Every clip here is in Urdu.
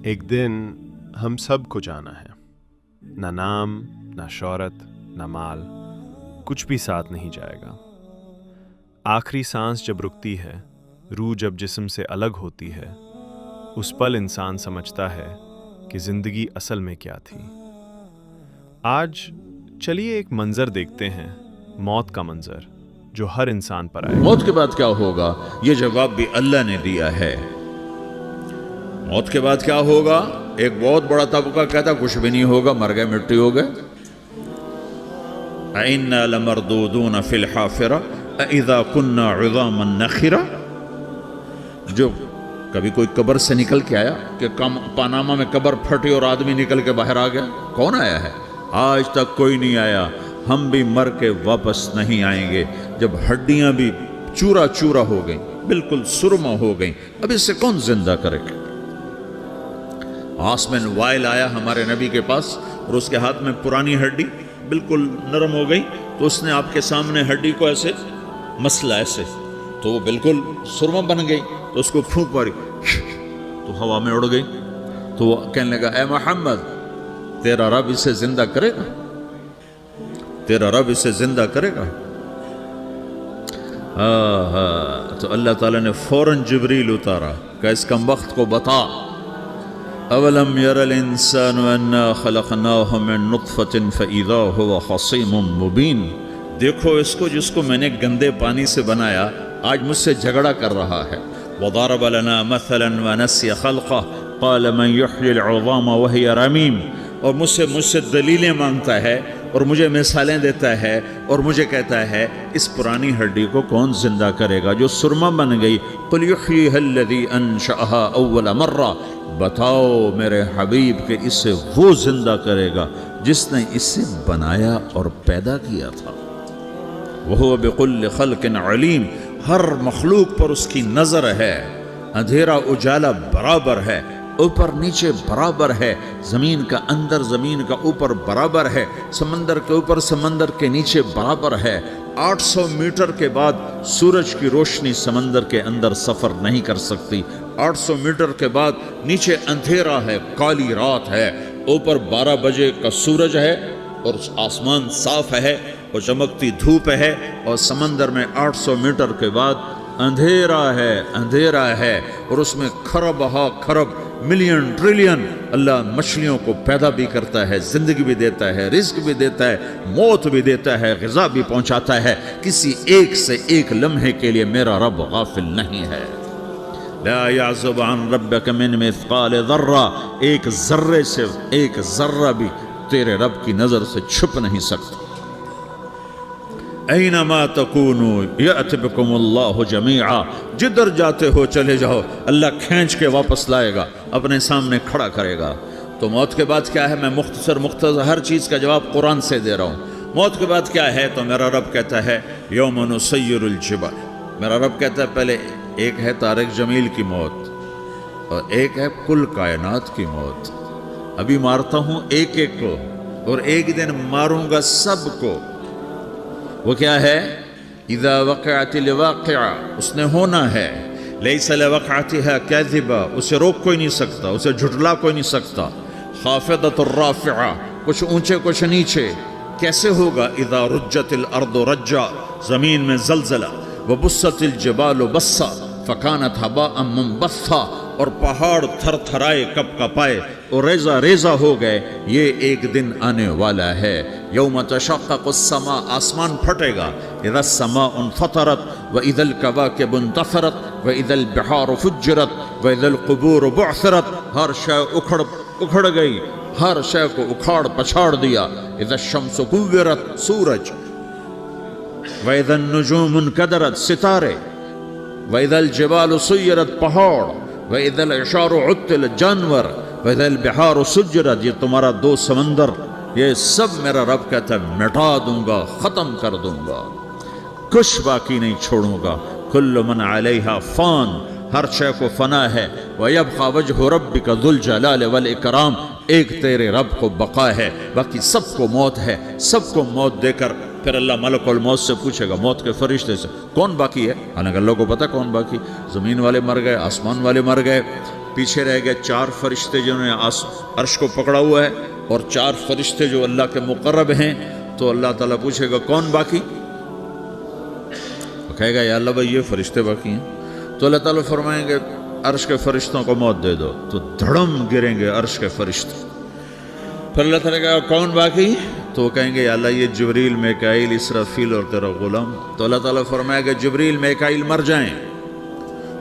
ایک دن ہم سب کو جانا ہے، نہ نام، نہ شہرت، نہ مال، کچھ بھی ساتھ نہیں جائے گا۔ آخری سانس جب رکتی ہے، روح جب جسم سے الگ ہوتی ہے، اس پل انسان سمجھتا ہے کہ زندگی اصل میں کیا تھی۔ آج چلیے ایک منظر دیکھتے ہیں، موت کا منظر جو ہر انسان پر آئے۔ موت کے بعد کیا ہوگا؟ یہ جواب بھی اللہ نے دیا ہے۔ موت کے بعد کیا ہوگا؟ ایک بہت بڑا طبقہ کہتا کچھ بھی نہیں ہوگا، مر گئے، مٹی ہو گئے۔ اِنَّا لَمَرْدُودُونَ فِي الْحَافِرَةِ اِذَا كُنَّا عِظَامًا نَخِرَةً۔ جو کبھی کوئی قبر سے نکل کے آیا کہ پاناما میں قبر پھٹی اور آدمی نکل کے باہر آ گیا؟ کون آیا ہے؟ آج تک کوئی نہیں آیا۔ ہم بھی مر کے واپس نہیں آئیں گے۔ جب ہڈیاں بھی چورا چورا ہو گئیں، بالکل سرما ہو گئیں، اب اس سے کون زندہ کرے گا؟ آسمین وائل آیا ہمارے نبی کے پاس اور اس کے ہاتھ میں پرانی ہڈی بالکل نرم ہو گئی، تو اس نے آپ کے سامنے ہڈی کو ایسے مسلا، ایسے تو وہ بالکل سرما بن گئی، تو اس کو پھونک ماری تو ہوا میں اڑ گئی۔ تو وہ کہنے لگا، اے محمد، تیرا رب اسے زندہ کرے گا؟ تیرا رب اسے زندہ کرے گا؟ تو اللہ تعالیٰ نے فوراً جبریل اتارا کہ اس کمبخت کو بتا، اولم یر الانسان انا خلقناہ من نطفة فاذا هو خصیم مبین۔ دیکھو اس کو جس کو میں نے گندے پانی سے بنایا، آج مجھ سے جھگڑا کر رہا ہے۔ وضرب لنا مثلا ونسی خلقہ قال من یحیی العظام وہی رمیم۔ اور مجھ سے دلیلیں مانگتا ہے اور مجھے مثالیں دیتا ہے اور مجھے کہتا ہے اس پرانی ہڈی کو کون زندہ کرے گا جو سرما بن گئی؟ قل یحییھا الذی انشأھا اول مرہ۔ بتاؤ میرے حبیب کہ اسے وہ زندہ کرے گا جس نے اسے بنایا اور پیدا کیا تھا۔ وہو بکل خلق علیم۔ ہر مخلوق پر اس کی نظر ہے، اندھیرا اجالا برابر ہے، اوپر نیچے برابر ہے، زمین کا اندر زمین کا اوپر برابر ہے، سمندر کے اوپر سمندر کے نیچے برابر ہے۔ 800 میٹر کے بعد سورج کی روشنی سمندر کے اندر سفر نہیں کر سکتی۔ 800 میٹر کے بعد نیچے اندھیرا ہے، کالی رات ہے، اوپر 12 بجے کا سورج ہے اور آسمان صاف ہے اور چمکتی دھوپ ہے، اور سمندر میں 800 میٹر کے بعد اندھیرا ہے اور اس میں کھرب ہا کھرب ملین ٹریلین اللہ مچھلیوں کو پیدا بھی کرتا ہے، زندگی بھی دیتا ہے، رزق بھی دیتا ہے، موت بھی دیتا ہے، غذا بھی پہنچاتا ہے۔ کسی ایک سے ایک لمحے کے لیے میرا رب غافل نہیں ہے۔ لا يعزب عن ربك من مثقال ذرہ۔ ایک ذرے سے ایک ذرہ بھی تیرے رب کی نظر سے چھپ نہیں سکتا۔ اینما تکونوا یأت بکم اللہ جمیعا۔ جدھر جاتے ہو چلے جاؤ، اللہ کھینچ کے واپس لائے گا، اپنے سامنے کھڑا کرے گا۔ تو موت کے بعد کیا ہے؟ میں مختصر ہر چیز کا جواب قرآن سے دے رہا ہوں۔ موت کے بعد کیا ہے؟ تو میرا رب کہتا ہے یوم نسیر الجبال۔ میرا رب کہتا ہے پہلے ایک ہے طارق جمیل کی موت اور ایک ہے کل کائنات کی موت۔ ابھی مارتا ہوں ایک ایک کو اور ایک دن ماروں گا سب کو۔ وہ کیا ہے؟ اذا وقعت الواقعہ، اس نے ہونا ہے۔ لیس لوقعتها کاذبہ، اسے روک کوئی نہیں سکتا، اسے جھٹلا کوئی نہیں سکتا۔ خافضۃ الرافعہ، کچھ اونچے کچھ نیچے۔ کیسے ہوگا؟ اذا رجت الارض رجا، زمین میں زلزلہ۔ وبست الجبال بسا فکانت ہباء منبثا، اور پہاڑ تھر تھرائے کپ کپائے اور ریزہ ریزہ ہو گئے۔ یہ ایک دن آنے والا ہے۔ یوم تشقق السماء، آسمان پھٹے گا۔ اذا السماء انفطرت واذا الكواكب انتثرت واذا البحار فجرت واذا القبور بعثرت۔ ہر شے اکھڑ گئی، ہر شے کو اکھاڑ پچھاڑ دیا۔ اذا الشمس كورت، سورج۔ واذا النجوم انكدرت، ستارے۔ واذا الجبال سيرت، پہاڑ۔ وَإِذَا الْعِشَارُ عُطِّلَتْ، جانور۔ وَإِذَا الْبِحَارُ سُجِّرَتْ، یہ تمہارا دو سمندر، یہ سب میرا رب کہتا ہے مٹا دوں گا، ختم کر دوں گا، کچھ باقی نہیں چھوڑوں گا۔ كُلُّ مَنْ عَلَيْهَا فان، ہر شے کو فنا ہے۔ وَيَبْقَى وَجْهُ رَبِّكَ ذُو الْجَلَالِ وَالْإِكْرَامِ، ایک تیرے رب کو بقا ہے، باقی سب کو موت ہے۔ سب کو موت دے کر پھر اللہ ملک الموت سے پوچھے گا، موت کے فرشتے سے، کون باقی ہے؟ حالانکہ اللہ کو پتہ کون باقی۔ زمین والے مر گئے، آسمان والے مر گئے، پیچھے رہ گئے 4 فرشتے جنہوں نے عرش کو پکڑا ہوا ہے، اور 4 فرشتے جو اللہ کے مقرب ہیں. تو اللہ تعالیٰ پوچھے گا کون باقی؟ وہ کہے گا یا اللہ بھائی یہ فرشتے باقی ہیں. تو اللہ تعالیٰ فرمائیں گے عرش کے فرشتوں کو موت دے دو. تو دھڑم گریں گے عرش کے فرشتے. پھر اللہ تعالیٰ کہا کون باقی؟ تو وہ کہیں گے یا اللہ یہ جبریل، میکائیل، اسرافیل اور تیرا غلام. تو اللہ تعالیٰ فرمائے گا جبریل، میکائیل مر جائیں.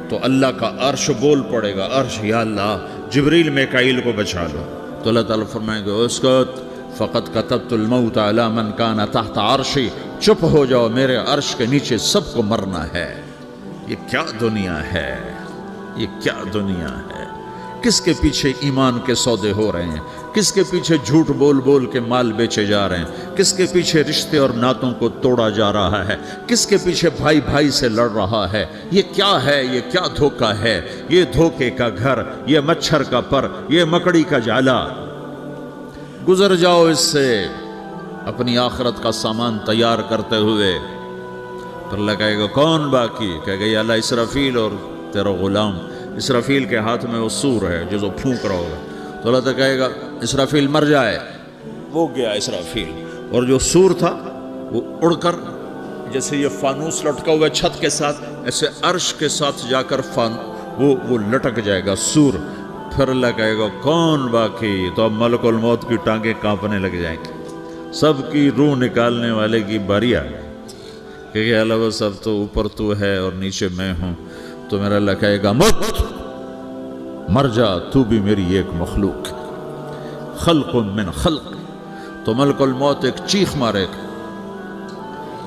تو اللہ کا عرش بول پڑے گا، عرش یا اللہ جبریل، میکائیل کو بچا لو. تو اللہ تعالیٰ فرمائیں گے اسکت فقط کتبت الموت علی من کان تحت عرشی، چپ ہو جاؤ، میرے عرش کے نیچے سب کو مرنا ہے. یہ کیا دنیا ہے، یہ کیا دنیا ہے. کس کے پیچھے ایمان کے سودے ہو رہے ہیں، کس کے پیچھے جھوٹ بول بول کے مال بیچے جا رہے ہیں، کس کے پیچھے رشتے اور ناتوں کو توڑا جا رہا ہے، کس کے پیچھے بھائی بھائی سے لڑ رہا ہے. یہ کیا ہے، یہ کیا دھوکہ ہے، یہ دھوکے کا گھر، یہ مچھر کا پر، یہ مکڑی کا جالا. گزر جاؤ اس سے اپنی آخرت کا سامان تیار کرتے ہوئے. پھر اللہ کہے گا کون باقی؟ کہے گا یا اللہ اسرافیل اور تیرا غلام. اسرافیل کے ہاتھ میں وہ سور ہے جو پھونک رہا ہوگا. تو اللہ تعالیٰ کہے گا اسرافیل مر جائے. وہ گیا اسرافیل، اور جو سور تھا وہ اڑ کر جیسے یہ فانوس لٹکا ہوا چھت کے ساتھ، ایسے عرش کے ساتھ جا کر وہ لٹک جائے گا سور. پھر اللہ کہے گا کون باقی؟ تو اب ملک الموت کی ٹانگیں کانپنے لگ جائیں گی. سب کی روح نکالنے والے کی باری آ گئی کہ اللہ وہ سب تو اوپر تو ہے اور نیچے میں ہوں. تو میرا اللہ کہے گا مت، مر جا، تو بھی میری ایک مخلوق، خلق من خلق. تو ملک الموت ایک چیخ مارے گا،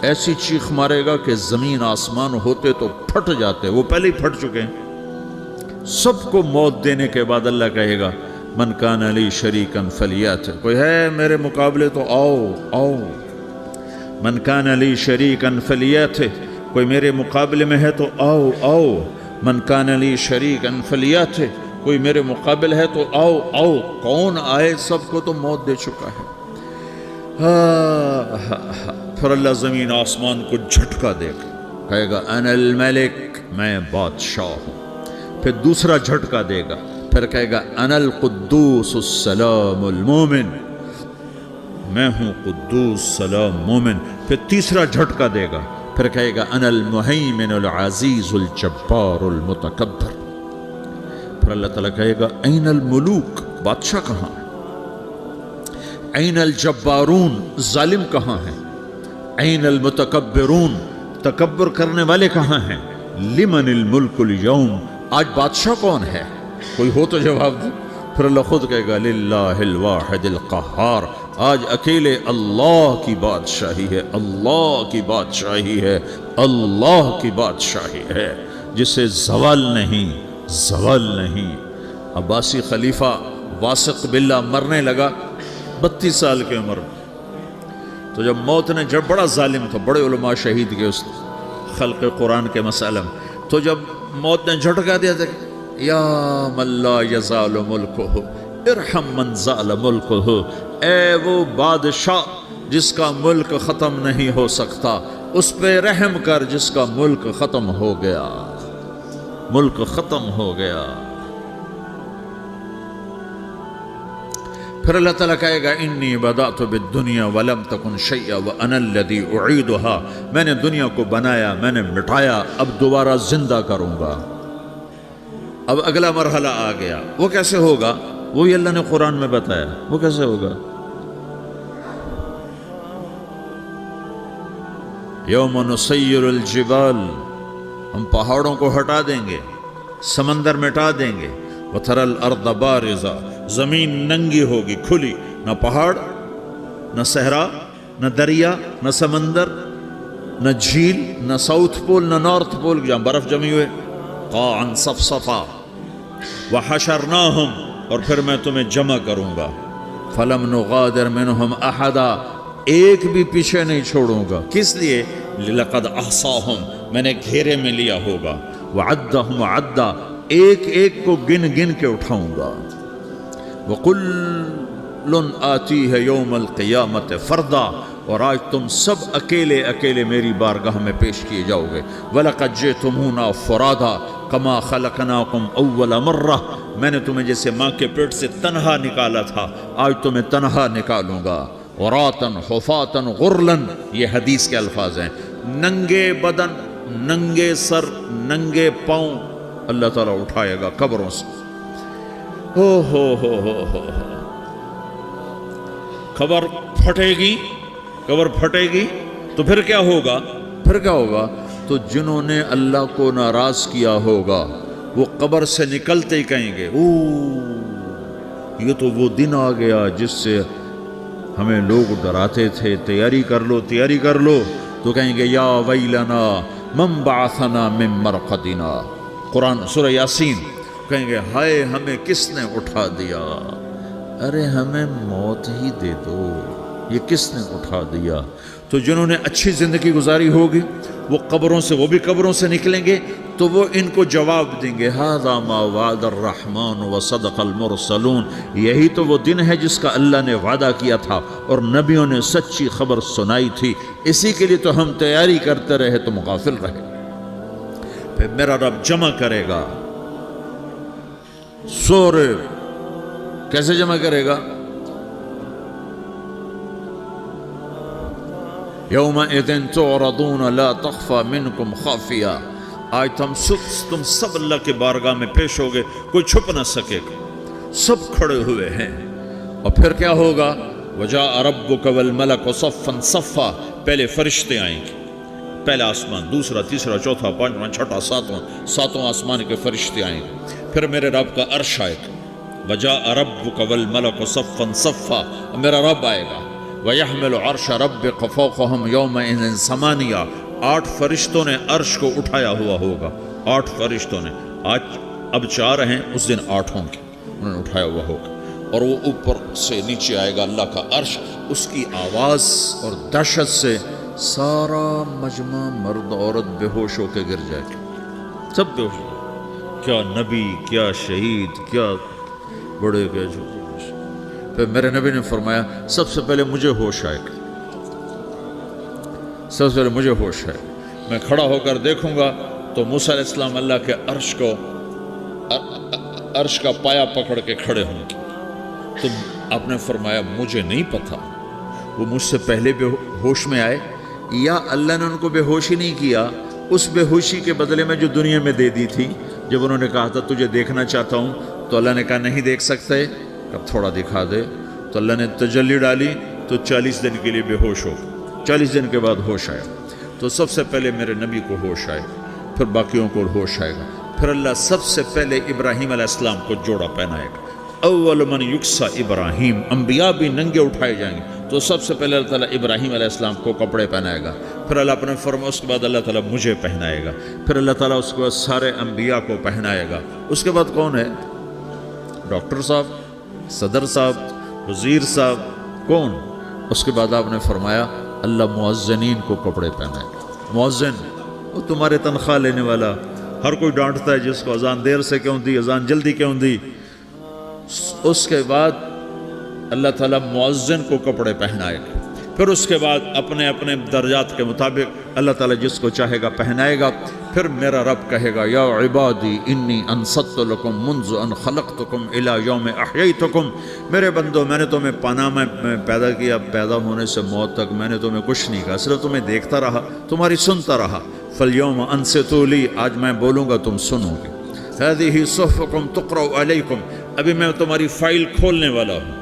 ایسی چیخ مارے گا کہ زمین آسمان ہوتے تو پھٹ جاتے، وہ پہلے ہی پھٹ چکے ہیں. سب کو موت دینے کے بعد اللہ کہے گا من کان لی شریکا فلیات، کوئی ہے میرے مقابلے تو آؤ آؤ. من کان لی شریکا فلیات، کوئی میرے مقابلے میں ہے تو آؤ آؤ. من کان لی شریکا فلیات، کوئی میرے مقابل ہے تو آؤ آؤ. کون آئے؟ سب کو تو موت دے چکا ہے. پھر اللہ زمین آسمان کو جھٹکا دے گا، کہے گا انا الملک، میں بادشاہ ہوں. پھر دوسرا جھٹکا دے گا، پھر کہے گا انا القدوس السلام المومن، میں ہوں قدوس سلام مومن. پھر تیسرا جھٹکا دے گا، پھر کہے گا انا المہیمن العزیز الجبار المتکبر. پھر اللہ تعالیٰ کہے گا این الملوک، بادشاہ کہاں ہے؟ این الجبارون، ظالم کہاں ہیں؟ این المتکبرون، تکبر کرنے والے کہاں ہیں؟ لمن الملک اليوم، آج بادشاہ کون ہے؟ کوئی ہو تو جواب دے. پھر اللہ خود کہے گا للہ الواحد القہار، آج اکیلے اللہ کی بادشاہی ہے، اللہ کی بادشاہی ہے، اللہ کی بادشاہی ہے، جسے زوال نہیں، زوال نہیں. عباسی خلیفہ واثق باللہ مرنے لگا 32 سال کی عمر میں. تو جب موت نے، جب بڑا ظالم تھا، بڑے علماء شہید کے اس خلق قرآن کے مسئلہ میں، تو جب موت نے جھٹکا دیا تھا یا من لا یزال ملکہ ارحم من زال ملکہ، اے وہ بادشاہ جس کا ملک ختم نہیں ہو سکتا، اس پہ رحم کر جس کا ملک ختم ہو گیا، ملک ختم ہو گیا. پھر اللہ تعالیٰ کہے گا انی بدأت بالدنیا ولم تکن شیئا وانا الذی اعیدہا، میں نے دنیا کو بنایا، میں نے مٹایا، اب دوبارہ زندہ کروں گا. اب اگلا مرحلہ آ گیا. وہ کیسے ہوگا؟ وہی اللہ نے قرآن میں بتایا. وہ کیسے ہوگا؟ یوم نسیر الجبال، ہم پہاڑوں کو ہٹا دیں گے، سمندر مٹا دیں گے. وتری الارض بارزہ، زمین ننگی ہوگی، کھلی، نہ پہاڑ، نہ صحرا، نہ دریا، نہ سمندر، نہ جھیل، نہ ساؤتھ پول، نہ نارتھ پول جہاں برف جمی ہوئے. قاعا صفصفا وحشرناہم، اور پھر میں تمہیں جمع کروں گا. فلم نغادر منہم احدا، ایک بھی پیچھے نہیں چھوڑوں گا. کس لیے؟ لقد احصاہم، میں نے گھیرے میں لیا ہوگا. وعدہم عدا، ایک ایک کو گن گن کے اٹھاؤں گا. وَقُلٌ آتِيهَ يَوْمَ الْقِيَامَةِ فَرْدًا، اور آج تم سب اکیلے اکیلے میری بارگاہ میں پیش کیے جاؤ گے. وَلَقَدْ جِئْتُمُونَا فُرَادًا، کما خلقناکم اول مرہ، میں نے تمہیں جیسے ماں کے پیٹ سے تنہا نکالا تھا آج تمہیں تنہا نکالوں گا، عراۃً حفاۃً غرلاً، یہ حدیث کے الفاظ ہیں، ننگے بدن، ننگے سر، ننگے پاؤں اللہ تعالیٰ اٹھائے گا قبروں سے۔ ہو قبر پھٹے گی تو پھر کیا ہوگا؟ تو جنہوں نے اللہ کو ناراض کیا ہوگا وہ قبر سے نکلتے ہی کہیں گے یہ تو وہ دن آ گیا جس سے ہمیں لوگ ڈراتے تھے، تیاری کر لو، تو کہیں گے یا ویلنا من بعثنا من مرقدنا، قرآن سورہ یاسین، کہیں گے ہائے ہمیں کس نے اٹھا دیا، ارے ہمیں موت ہی دے دو، یہ کس نے اٹھا دیا؟ تو جنہوں نے اچھی زندگی گزاری ہوگی وہ بھی قبروں سے نکلیں گے تو وہ ان کو جواب دیں گے ھذا ما وعد الرحمن وصدق المرسلون، یہی تو وہ دن ہے جس کا اللہ نے وعدہ کیا تھا اور نبیوں نے سچی خبر سنائی تھی، اسی کے لیے تو ہم تیاری کرتے رہے، تم غافل رہے۔ پھر میرا رب جمع کرے گا سورے، کیسے جمع کرے گا؟ یومئذ تعرضون لا تخفى منکم خافیہ، آج تم سب اللہ کے بارگاہ میں پیش ہوگے، کوئی چھپ نہ سکے گا، سب کھڑے ہوئے ہیں۔ اور پھر کیا ہوگا؟ وجاء ربک والملک صفا صفا، پہلے فرشتے آئیں گے، پہلا آسمان، دوسرا، تیسرا، چوتھا، پانچواں، چھٹا، ساتواں آسمان کے فرشتے آئیں گے، پھر میرے رب کا عرش آئے گا، وجاء ربک والملک صفا صفا، میرا رب آئے گا، وَيَحْمِلُ عَرْشَ رَبِّكَ فَوْقَهُمْ يَوْمَئِذٍ ثَمَانِيَةٌ، 8 فرشتوں نے عرش کو اٹھایا ہوا ہوگا، 8 فرشتوں نے، اب 4 ہیں، اس دن 8 ہوں گے، انہوں نے اٹھایا ہوا ہوگا، اور وہ اوپر سے نیچے آئے گا اللہ کا عرش، اس کی آواز اور دہشت سے سارا مجمع مرد عورت بے ہوش ہو کے گر جائے گا، سب بے ہوش ہو گئے، کیا نبی، کیا شہید، کیا بڑے، کیا چھوٹے۔ پھر میرے نبی نے فرمایا سب سے پہلے مجھے ہوش آئے گا، سب سے پہلے مجھے ہوش آئے گا، میں کھڑا ہو کر دیکھوں گا تو موسیٰ علیہ السلام اللہ کے عرش کا پایا پکڑ کے کھڑے ہوں گے، تو آپ نے فرمایا مجھے نہیں پتا وہ مجھ سے پہلے بے ہوش میں آئے یا اللہ نے ان کو بے ہوش ہی نہیں کیا، اس بے ہوشی کے بدلے میں جو دنیا میں دے دی تھی، جب انہوں نے کہا تھا تجھے دیکھنا چاہتا ہوں تو اللہ نے کہا نہیں دیکھ سکتے، اب تھوڑا دکھا دے، تو اللہ نے تجلی ڈالی تو 40 دن کے لیے بے ہوش ہو، 40 دن کے بعد ہوش آیا، تو سب سے پہلے میرے نبی کو ہوش آئے، پھر باقیوں کو ہوش آئے گا، پھر اللہ سب سے پہلے ابراہیم علیہ السلام کو جوڑا پہنائے گا، اول من یکسا ابراہیم، انبیاء بھی ننگے اٹھائے جائیں گے، تو سب سے پہلے اللہ تعالیٰ ابراہیم علیہ السلام کو کپڑے پہنائے گا، پھر اللہ اپنے فرما، اس کے بعد اللہ تعالیٰ مجھے پہنائے گا، پھر اللہ تعالیٰ اس کے بعد سارے انبیاء کو پہنائے گا، اس کے بعد کون ہے؟ ڈاکٹر صاحب، صدر صاحب، وزیر صاحب، کون؟ اس کے بعد آپ نے فرمایا اللہ مؤذنین کو کپڑے پہنائے گا، مؤذن وہ تمہارے تنخواہ لینے والا، ہر کوئی ڈانٹتا ہے جس کو اذان دیر سے کیوں دی، اذان جلدی کیوں دی، اس کے بعد اللہ تعالیٰ مؤذن کو کپڑے پہنائے گا، پھر اس کے بعد اپنے اپنے درجات کے مطابق اللہ تعالیٰ جس کو چاہے گا پہنائے گا، پھر میرا رب کہے گا یا عبادی انی انصت لکم منذ ان خلقتکم الی یوم احییتکم، میرے بندو میں نے تمہیں پناہ میں پیدا کیا، پیدا ہونے سے موت تک میں نے تمہیں کچھ نہیں کہا، صرف تمہیں دیکھتا رہا، تمہاری سنتا رہا، فالیوم انصتوا لی، آج میں بولوں گا تم سنو گے، ہذہ صحفکم تقرأ علیکم، ابھی میں تمہاری فائل کھولنے والا ہوں،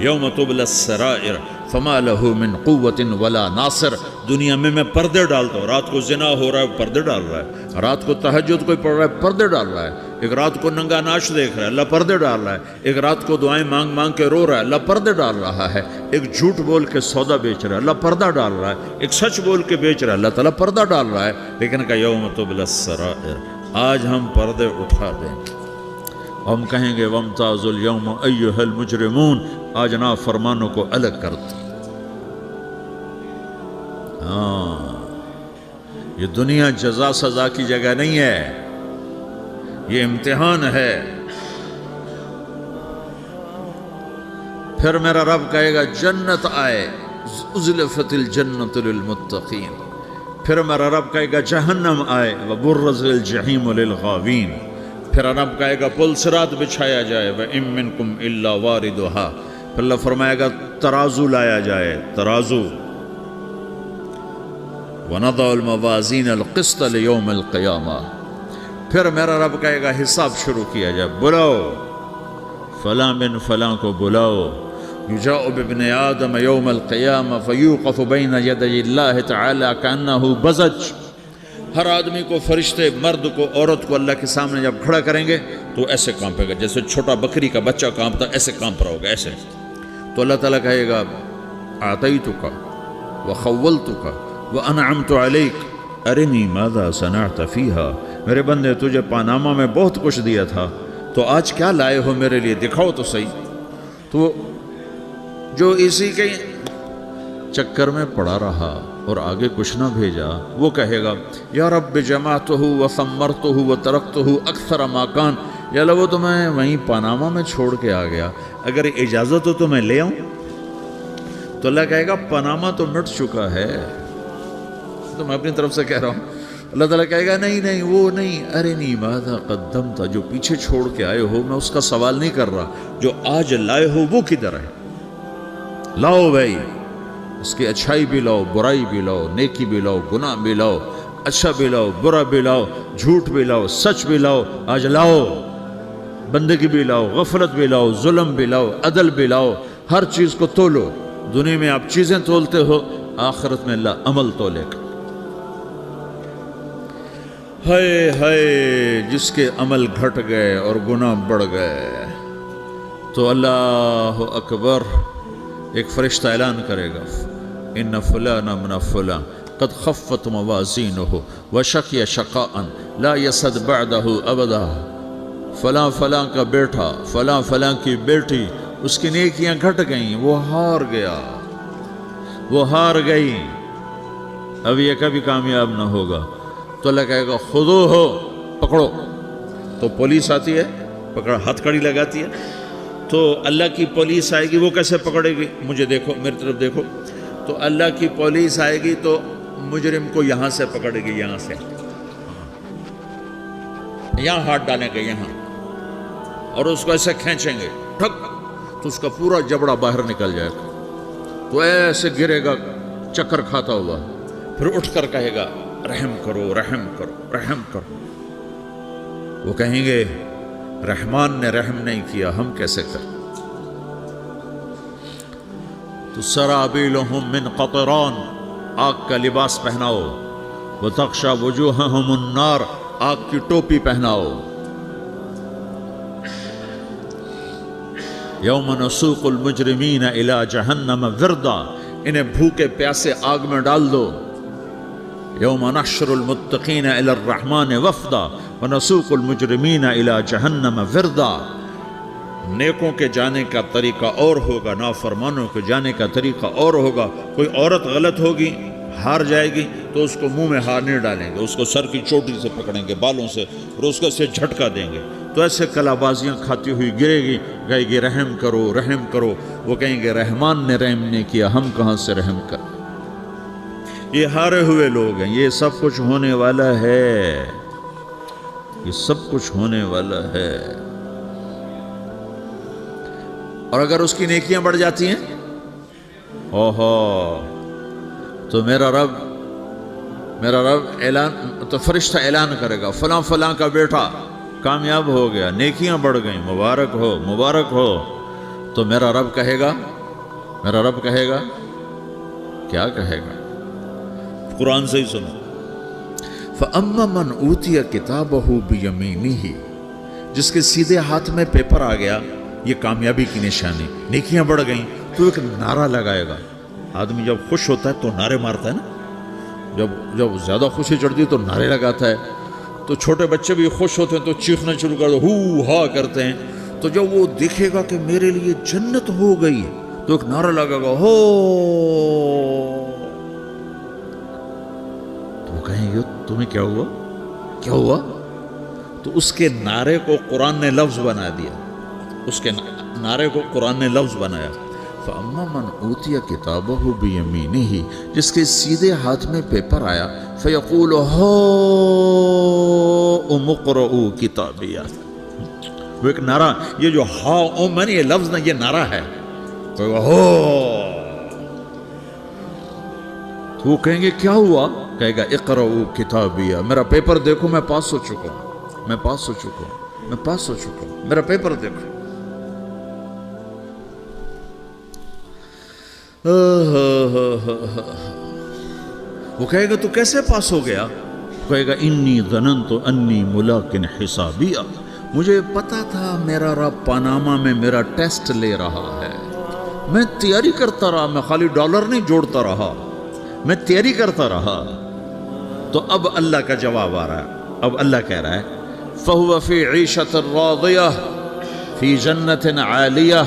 یوم تبلی السرائر فما لہ من قوت ولا ناصر، دنیا میں پردے ڈالتا ہوں، رات کو زنا ہو رہا ہے پردے ڈال رہا ہے، رات کو تہجد کوئی پڑھ رہا ہے پردے ڈال رہا ہے، ایک رات کو ننگا ناچ دیکھ رہا ہے اللہ پردے ڈال رہا ہے، ایک رات کو دعائیں مانگ مانگ کے رو رہا ہے اللہ پردے ڈال رہا ہے، ایک جھوٹ بول کے سودا بیچ رہا ہے اللہ پردہ ڈال رہا ہے، ایک سچ بول کے بیچ رہا ہے اللہ تعالیٰ پردہ ڈال رہا ہے، لیکن کہ یوم تبلی السرائر، آج ہم پردے اٹھا دیں گے، ہم کہیں گے وامتازوا اليوم ایھا المجرمون، آج نافرمانوں کو الگ کر دو۔ ہاں، یہ دنیا جزا سزا کی جگہ نہیں ہے، یہ امتحان ہے۔ پھر میرا رب کہے گا جنت آئے، ازلفت الجنت للمتقین، پھر میرا رب کہے گا جہنم آئے وبرز الجحیم للغاوین، پھر رب کہے گا پل صراط بچھایا جائے وَإِن مِّنكُمْ إِلَّا وَارِدُهَا، پھر اللہ فرمائے گا ترازو لایا جائے، ترازو، وَنَضَعُ الْمَوَازِينَ الْقِسْطَ لِيَوْمِ الْقِيَامَةِ، پھر میرا رب کہے گا حساب شروع کیا جائے، بلاؤ فلاں بن فلاں کو بلاؤ، یجاء بابن آدم یوم القیامہ فیوقف بین یدی اللہ تعالی کأنہ بزج، ہر آدمی کو، فرشتے، مرد کو، عورت کو اللہ کے سامنے جب کھڑا کریں گے تو ایسے کانپے گا جیسے چھوٹا بکری کا بچہ کانپتا، ایسے کانپ رہا ہوگا ایسے. تو اللہ تعالیٰ کہے گا اعطیتک وخولتک وانعمت علیک ارنی ماذا صنعت فیہا، میرے بندے تجھے پاناما میں بہت کچھ دیا تھا، تو آج کیا لائے ہو میرے لیے، دکھاؤ تو صحیح. تو جو اسی کے چکر میں پڑا رہا اور آگے کچھ نہ بھیجا، وہ کہے گا یا رب جمعتہ وثمرتہ وترکتہ اکثر ما کان، یا اللہ وہ تو میں وہیں پاناما میں چھوڑ کے آ گیا، اگر اجازت ہو تو میں لے آؤں. تو اللہ کہے گا پاناما تو مٹ چکا ہے، تو میں اپنی طرف سے کہہ رہا ہوں. اللہ تعالیٰ کہے گا نہیں نہیں وہ نہیں، ارنی ماذا قدمت، جو پیچھے چھوڑ کے آئے ہو میں اس کا سوال نہیں کر رہا، جو آج لائے ہو وہ کدھر ہے، لاؤ بھائی، اس کی اچھائی بھی لاؤ، برائی بھی لاؤ، نیکی بھی لاؤ، گناہ بھی لاؤ، اچھا بھی لاؤ، برا بھی لاؤ، جھوٹ بھی لاؤ، سچ بھی لاؤ، آج لاؤ، بندگی بھی لاؤ، غفلت بھی لاؤ، ظلم بھی لاؤ، عدل بھی لاؤ، ہر چیز کو تولو. دنیا میں آپ چیزیں تولتے ہو، آخرت میں اللہ عمل تولے گا. ہائے ہائے جس کے عمل گھٹ گئے اور گناہ بڑھ گئے، تو اللہ اکبر، ایک فرشتہ اعلان کرے گا ان فلان من فلان قد خفت موازینہ وشقی شقاء لا یسد بعدہ ابدا، فلاں فلاں کا بیٹا، فلاں فلاں کی بیٹی، اس کی نیکیاں گھٹ گئیں، وہ ہار گیا، وہ ہار گئی، اب یہ کبھی کامیاب نہ ہوگا. تو اللہ کہے گا خودو ہو، پکڑو. تو پولیس آتی ہے، پکڑ ہتھ کڑی لگاتی ہے، تو اللہ کی پولیس آئے گی، وہ کیسے پکڑے گی، مجھے دیکھو، میری طرف دیکھو. تو اللہ کی پولیس آئے گی تو مجرم کو یہاں سے پکڑے گی، یہاں سے، یہاں ہاتھ ڈالیں گے یہاں، اور اس کو ایسے کھینچیں گے ٹھک، تو اس کا پورا جبڑا باہر نکل جائے گا، تو ایسے گرے گا چکر کھاتا ہوا، پھر اٹھ کر کہے گا رحم کرو رحم کرو رحم کرو. وہ کہیں گے رحمان نے رحم نہیں کیا، ہم کیسے کریں. تو سرابیلہم من قطران، آگ کا لباس پہناؤ، وتغشا وجوہہم النار، آگ کی ٹوپی پہناؤ. یوم نسوق المجرمین الی جہنم وردا، انہیں بھوکے پیاسے آگ میں ڈال دو. یوم نحشر المتقین الی الرحمن وفدا ونسوق المجرمین الی جہنم وردا. نیکوں کے جانے کا طریقہ اور ہوگا، نافرمانوں کے جانے کا طریقہ اور ہوگا. کوئی عورت غلط ہوگی، ہار جائے گی، تو اس کو منہ میں ہار نہیں ڈالیں گے، اس کو سر کی چوٹی سے پکڑیں گے، بالوں سے، اور اس کو سے جھٹکا دیں گے. تو ایسے کلا بازیاں کھاتی ہوئی گرے گی، کہے گی رحم کرو رحم کرو. وہ کہیں گے رحمان نے رحم نہیں کیا، ہم کہاں سے رحم کر. یہ ہارے ہوئے لوگ ہیں. یہ سب کچھ ہونے والا ہے، یہ سب کچھ ہونے والا ہے. اور اگر اس کی نیکیاں بڑھ جاتی ہیں، اوہو، تو میرا رب اعلان، تو فرشتہ اعلان کرے گا فلاں فلاں کا بیٹا کامیاب ہو گیا، نیکیاں بڑھ گئیں، مبارک ہو مبارک ہو. تو میرا رب کہے گا کیا کہے گا، قرآن سے ہی سنو. فَأَمَّا مَنْ أُوتِيَ كِتَابَهُ بِيَمِينِهِ، جس کے سیدھے ہاتھ میں پیپر آ گیا، یہ کامیابی کی نشانی، نیکیاں بڑھ گئیں، تو ایک نعرہ لگائے گا. آدمی جب خوش ہوتا ہے تو نعرے مارتا ہے نا، جب زیادہ خوشی چڑھتی ہے تو نعرے لگاتا ہے. تو چھوٹے بچے بھی خوش ہوتے ہیں تو چیخنا شروع کر دو، ہو ہا کرتے ہیں. تو جب وہ دیکھے گا کہ میرے لیے جنت ہو گئی، تو ایک نعرہ لگے گا، ہو. تو وہ کہیں گے تمہیں کیا ہوا. تو اس کے نعرے کو قرآن نے لفظ بنا دیا، اس کے نعرے کو قرآن نے لفظ بنایا. فَأَمَّا مَنْ أُوتِيَ كِتَابَهُ بِيَمِينِهِ جس کے سیدھے ہاتھ میں پیپر آیا فَيَقُولُ هَاؤُمُ اقْرَءُوا كِتَابِيَهْ وہ ایک نعرہ یہ جو ہاؤم یہ لفظ نہ یہ نعرہ ہے تو وہ کہیں گے کیا ہوا کہے گا اقرؤوا کتابیہ میرا پیپر دیکھو میں پاس ہو چکا ہوں میں پاس ہو چکا ہوں میں پاس ہو چکا ہوں میرا پیپر دیکھو وہ کہے گا تو کیسے پاس ہو گیا کہے گا انی ظننت انی ملاقٍ حسابیہ مجھے پتا تھا میرا رب پاناما میں میرا ٹیسٹ لے رہا ہے میں تیاری کرتا رہا میں خالی ڈالر نہیں جوڑتا رہا میں تیاری کرتا رہا تو اب اللہ کا جواب آ رہا ہے اب اللہ کہہ رہا ہے فَهُوَ فِي عِيشَةٍ رَاضِيَةٍ فِي جَنَّةٍ عَالِيَةٍ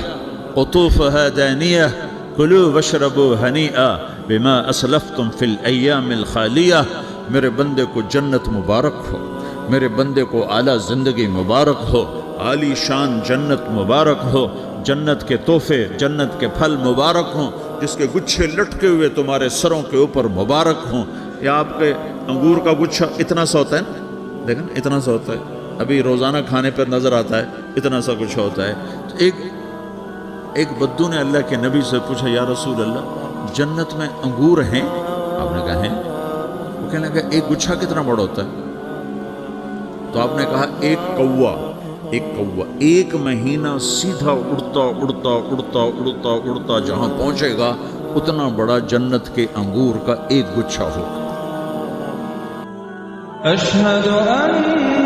قُطُوفُهَا دَانِيَةٌ كُلُوا وَاشْرَبُوا هَنِيئًا بِمَا أَسْلَفْتُمْ فِي الْأَيَّامِ الْخَالِيَةِ میرے بندے کو جنت مبارک ہو میرے بندے کو اعلیٰ زندگی مبارک ہو عالی شان جنت مبارک ہو جنت کے تحفے جنت کے پھل مبارک ہوں جس کے گچھے لٹکے ہوئے تمہارے سروں کے اوپر مبارک ہوں یا آپ کے انگور کا گچھا اتنا سا ہوتا ہے نا دیکھیں اتنا سا ہوتا ہے ابھی روزانہ کھانے پر نظر آتا ہے اتنا سا کچھ ہوتا ہے تو ایک بدو نے اللہ کے نبی سے پوچھا یا رسول اللہ جنت میں انگور ہیں آپ نے کہا ہیں وہ کہنے لگا ایک گچھا کتنا بڑا ہوتا ہے تو آپ نے کہا ایک کوا ایک مہینہ سیدھا اڑتا اڑتا اڑتا اڑتا اڑتا جہاں پہنچے گا اتنا بڑا جنت کے انگور کا ایک گچھا ہوگا اشہد ان